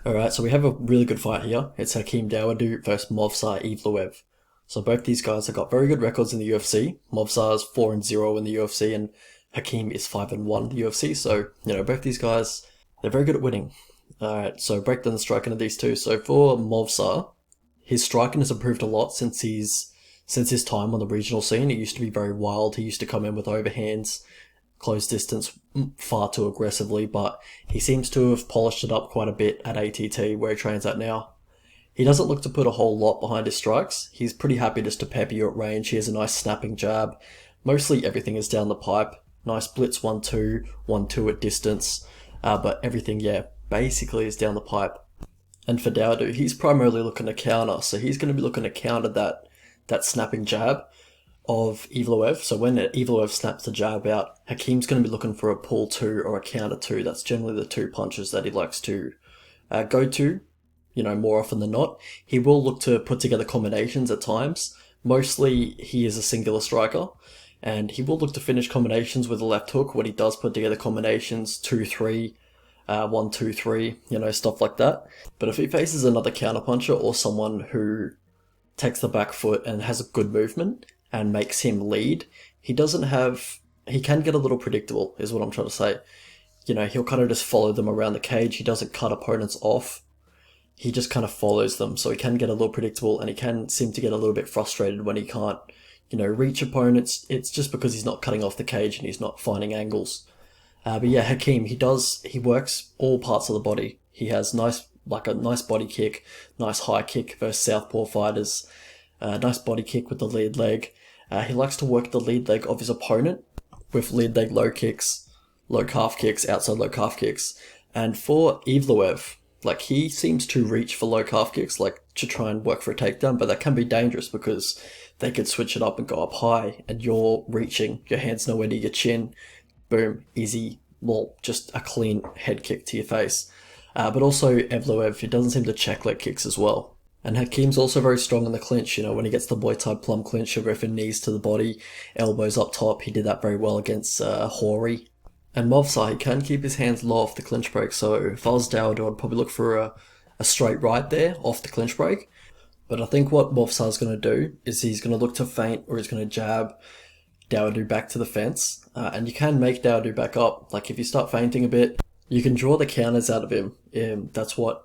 Alright, so we have a really good fight here. It's Hakeem Dawodu versus Movsar Evloev. So both these guys have got very good records in the UFC. Movsar's 4-0 in the UFC and Hakeem is 5-1 in the UFC. So, both these guys, they're very good at winning. Alright, so break down the striking of these two. So for Movsar, his striking has improved a lot since his time on the regional scene. It used to be very wild. He used to come in with overhands, close distance far too aggressively, but he seems to have polished it up quite a bit at ATT where he trains at now. He doesn't look to put a whole lot behind his strikes. He's pretty happy just to pepper you at range. He has a nice snapping jab. Mostly everything is down the pipe. Nice blitz 1-2, 1-2 at distance. But everything, yeah, basically is down the pipe. And for Dawodu, he's primarily looking to counter. So he's going to be looking to counter that snapping jab of Evloev. So when Evloev snaps the jab out, Hakeem's going to be looking for a pull two or a counter two. That's generally the two punches that he likes to go to, more often than not. He will look to put together combinations at times. Mostly he is a singular striker, and he will look to finish combinations with a left hook when he does put together combinations 2-3, 1-2-3, stuff like that. But if he faces another counterpuncher or someone who takes the back foot and has a good movement and makes him lead, he can get a little predictable, is what I'm trying to say. He'll kind of just follow them around the cage. He doesn't cut opponents off. He just kind of follows them, so he can get a little predictable, and he can seem to get a little bit frustrated when he can't, reach opponents. It's just because he's not cutting off the cage and he's not finding angles. But yeah, Hakeem, he works all parts of the body. He has a nice body kick, nice high kick versus southpaw fighters, nice body kick with the lead leg. He likes to work the lead leg of his opponent with lead leg low kicks, low calf kicks, outside low calf kicks. And for Evloev, he seems to reach for low calf kicks, to try and work for a takedown, but that can be dangerous because they could switch it up and go up high, and you're reaching, your hand's nowhere near your chin. Boom, easy, just a clean head kick to your face. But also Evloev, he doesn't seem to check leg kicks as well. And Hakeem's also very strong in the clinch. When he gets the Muay Thai plum clinch, he'll go for knees to the body, elbows up top. He did that very well against Hori. And Movsar, he can keep his hands low off the clinch break. So if I was Dawodu, I'd probably look for a straight right there off the clinch break. But I think what Movsar's going to do is he's going to look to feint, or he's going to jab Dawodu back to the fence. And you can make Dawodu back up. If you start feinting a bit, you can draw the counters out of him. That's what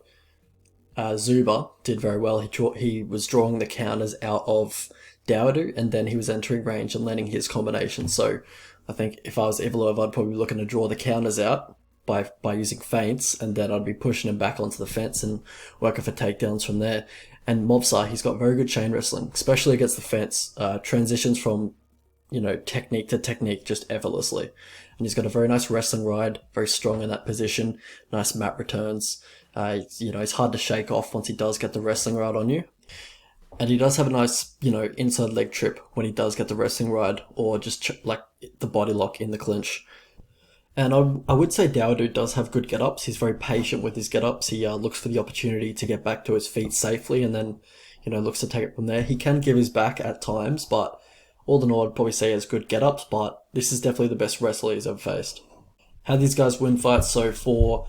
Zuba did very well. He was drawing the counters out of Dawodu, and then he was entering range and landing his combination. So I think if I was Evloev, I'd probably be looking to draw the counters out by using feints, and then I'd be pushing him back onto the fence and working for takedowns from there. And Movsar, he's got very good chain wrestling, especially against the fence. Transitions from technique to technique just effortlessly. And he's got a very nice wrestling ride, very strong in that position, nice mat returns. He's hard to shake off once he does get the wrestling ride on you. And he does have a nice, inside leg trip when he does get the wrestling ride, or just the body lock in the clinch. And I would say Dawodu does have good get-ups. He's very patient with his get-ups. He looks for the opportunity to get back to his feet safely, and then, looks to take it from there. He can give his back at times, but all in all, I'd probably say he has good get-ups, but this is definitely the best wrestler he's ever faced. How these guys win fights? So for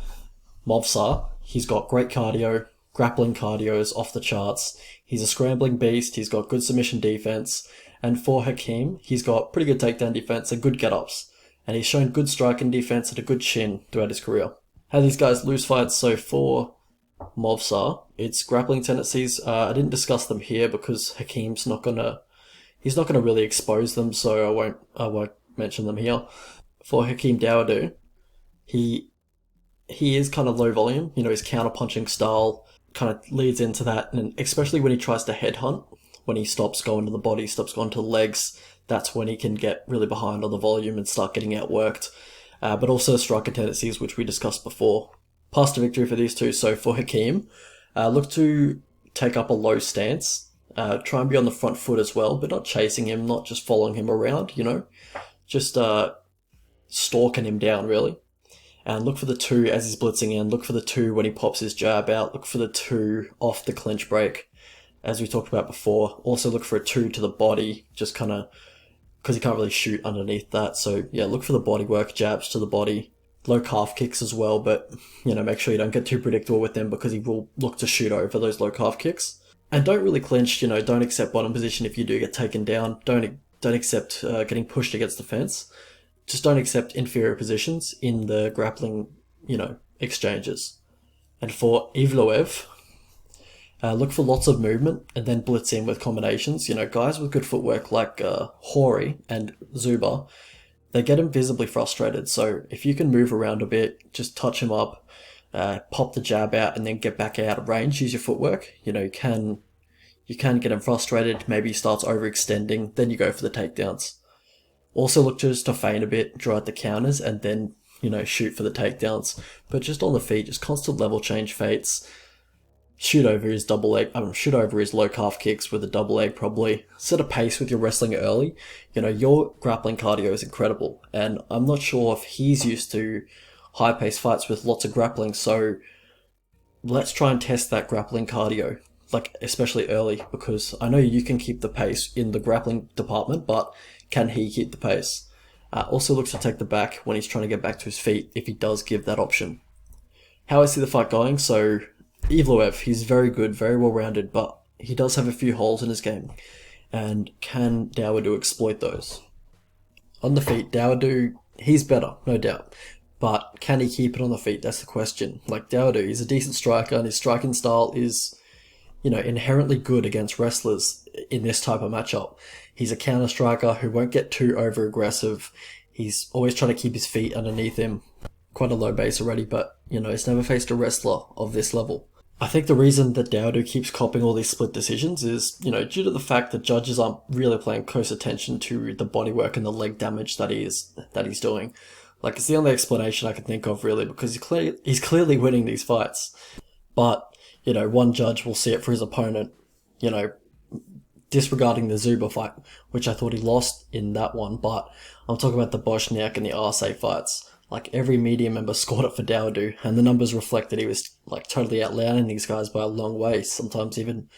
Movsar, he's got great cardio. Grappling cardio is off the charts. He's a scrambling beast. He's got good submission defense. And for Hakeem, he's got pretty good takedown defense and good get-ups. And he's shown good striking defense and a good chin throughout his career. How these guys lose fights? So for Movsar, it's grappling tendencies. I didn't discuss them here because Hakeem's not gonna really expose them, so I won't mention them here. For Hakeem Dawodu, he is kind of low volume. His counter-punching style kind of leads into that, and especially when he tries to headhunt, when he stops going to the body, stops going to the legs, that's when he can get really behind on the volume and start getting outworked. But also striker tendencies, which we discussed before. Path to victory for these two. So for Hakeem, look to take up a low stance. Try and be on the front foot as well, but not chasing him, not just following him around, just stalking him down, really. And look for the two as he's blitzing in. Look for the two when he pops his jab out. Look for the two off the clinch break, as we talked about before. Also look for a two to the body, just kind of, because he can't really shoot underneath that. So yeah, look for the body work, jabs to the body, low calf kicks as well, but make sure you don't get too predictable with them because he will look to shoot over those low calf kicks. And don't really clinch, don't accept bottom position if you do get taken down. Don't accept getting pushed against the fence. Just don't accept inferior positions in the grappling, exchanges. And for Evloev, look for lots of movement and then blitz in with combinations. Guys with good footwork like Hori and Zuba, they get him visibly frustrated. So if you can move around a bit, just touch him up, pop the jab out, and then get back out of range, use your footwork. You can get him frustrated. Maybe he starts overextending, then you go for the takedowns. Also look just to feint a bit, draw out the counters, and then shoot for the takedowns. But just on the feet, just constant level change feints. Shoot over his shoot over his low calf kicks with a double leg probably. Set a pace with your wrestling early. Your grappling cardio is incredible. And I'm not sure if he's used to high pace fights with lots of grappling, so let's try and test that grappling cardio, especially early, because I know you can keep the pace in the grappling department, but can he keep the pace? Also looks to take the back when he's trying to get back to his feet, if he does give that option. How I see the fight going, so Evloev, he's very good, very well-rounded, but he does have a few holes in his game. And can Dawodu exploit those? On the feet, Dawodu, he's better, no doubt. But can he keep it on the feet? That's the question. Dawodu, he's a decent striker, and his striking style is, inherently good against wrestlers in this type of matchup. He's a counter striker who won't get too over-aggressive. He's always trying to keep his feet underneath him. Quite a low base already, but, he's never faced a wrestler of this level. I think the reason that Dawodu keeps copping all these split decisions is, due to the fact that judges aren't really paying close attention to the bodywork and the leg damage that he's doing. It's the only explanation I can think of, really, because he's clearly winning these fights. But, one judge will see it for his opponent, disregarding the Zuba fight, which I thought he lost in that one, but I'm talking about the Boschniak and the Arce fights. Every media member scored it for Dawodu, and the numbers reflect that he was totally outlining these guys by a long way, sometimes even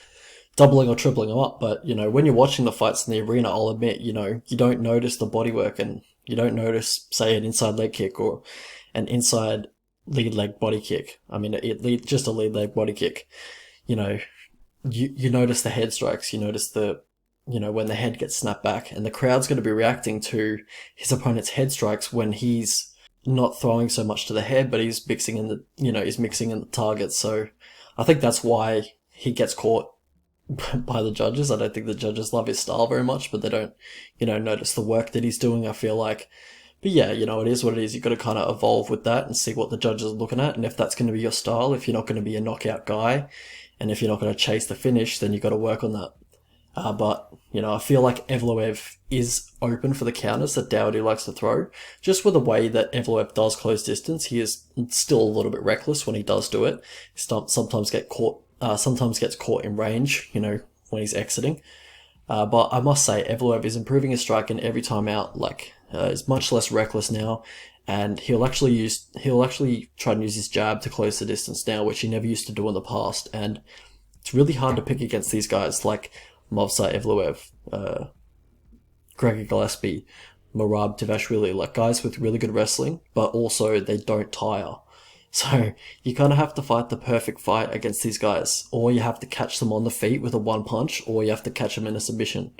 doubling or tripling them up. But when you're watching the fights in the arena, I'll admit, you don't notice the bodywork, and you don't notice, say, an inside leg kick or an inside lead leg body kick. Just a lead leg body kick. You notice the head strikes, you notice when the head gets snapped back, and the crowd's going to be reacting to his opponent's head strikes when he's not throwing so much to the head, but he's mixing in the targets. So I think that's why he gets caught by the judges. I don't think the judges love his style very much, but they don't, notice the work that he's doing, I feel like. But yeah, it is what it is. You've got to kind of evolve with that and see what the judges are looking at, and if that's going to be your style, if you're not going to be a knockout guy, and if you're not going to chase the finish, then you've got to work on that. But, I feel like Evloev is open for the counters that Dawodu likes to throw. Just with the way that Evloev does close distance, he is still a little bit reckless when he does do it. He sometimes gets caught in range, when he's exiting. But I must say, Evloev is improving his striking every time out. Is much less reckless now, and he'll actually try and use his jab to close the distance now, which he never used to do in the past. And it's really hard to pick against these guys like Movsar Evloev, Gregor Gillespie, Merab Tavashvili, guys with really good wrestling, but also they don't tire. So you kind of have to fight the perfect fight against these guys, or you have to catch them on the feet with a one punch, or you have to catch them in a submission.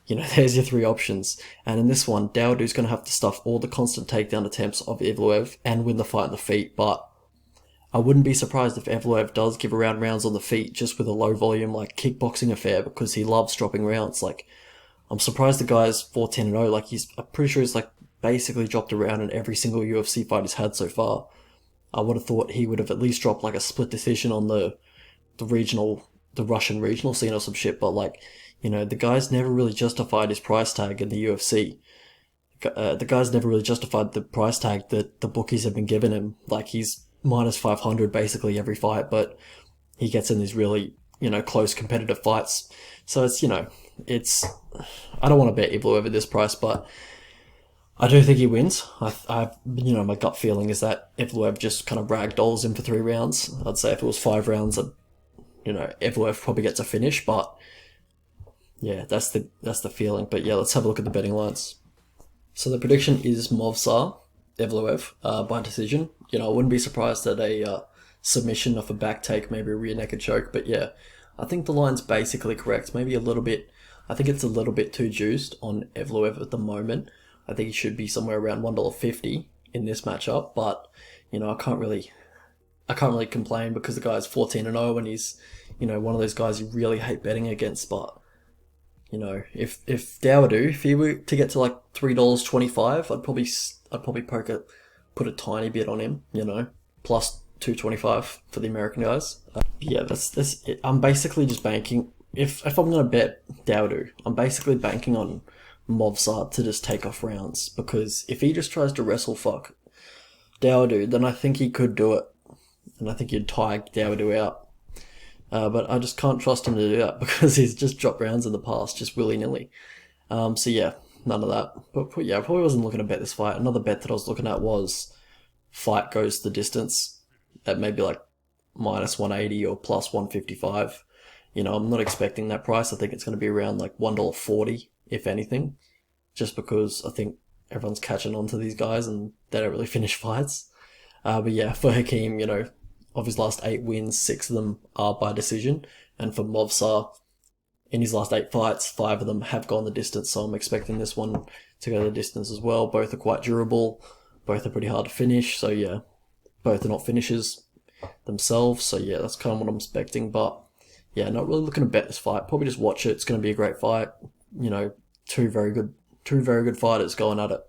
There's your three options. And in this one, Dawodu's going to have to stuff all the constant takedown attempts of Evloev and win the fight on the feet, but I wouldn't be surprised if Evloev does give around rounds on the feet just with a low volume kickboxing affair, because he loves dropping rounds. I'm surprised the guy's 14-0. I'm pretty sure he's basically dropped a round in every single UFC fight he's had so far. I would have thought he would have at least dropped a split decision on the Russian regional scene or some shit, but the guy's never really justified his price tag in the UFC. The guy's never really justified the price tag that the bookies have been giving him. He's minus 500 basically every fight, but he gets in these really, close competitive fights. So it's, I don't want to bet Evloev at this price, but I do think he wins. My gut feeling is that Evloev just kind of ragdolls him for 3 rounds. I'd say if it was 5 rounds, Evloev probably gets a finish, but yeah, that's the feeling. But yeah, let's have a look at the betting lines. So the prediction is Movsar. Evloev by decision. You know, I wouldn't be surprised at a submission of a back take, maybe a rear naked choke. But yeah, I think the line's basically correct. Maybe a little bit. I think it's a little bit too juiced on Evloev at the moment. I think he should be somewhere around $1.50 in this matchup. But you know, I can't really complain because the guy's 14-0 and he's, you know, one of those guys you really hate betting against. But you know, if Dawoodu, if he were to get to like $3.25, I'd probably put a tiny bit on him. You know, plus 225 for the American guys. Yeah, that's it. I'm basically just banking. If I'm gonna bet Dawoodu, I'm basically banking on Movsar to just take off rounds, because if he just tries to wrestle fuck Dawoodu, then I think he could do it, and I think he'd tie Dawoodu out. But I just can't trust him to do that because he's just dropped rounds in the past, just willy-nilly. So yeah, none of that. But yeah, I probably wasn't looking to bet this fight. Another bet that I was looking at was fight goes the distance at maybe like minus 180 or plus 155. You know, I'm not expecting that price. I think it's going to be around like $1.40, if anything, just because I think everyone's catching on to these guys and they don't really finish fights. But yeah, for Hakeem, you know, of his last 8 wins, 6 of them are by decision. And for Movsar, in his last 8 fights, 5 of them have gone the distance. So I'm expecting this one to go the distance as well. Both are quite durable. Both are pretty hard to finish. So yeah, both are not finishers themselves. So yeah, that's kind of what I'm expecting. But yeah, not really looking to bet this fight. Probably just watch it. It's going to be a great fight. You know, two very good fighters going at it.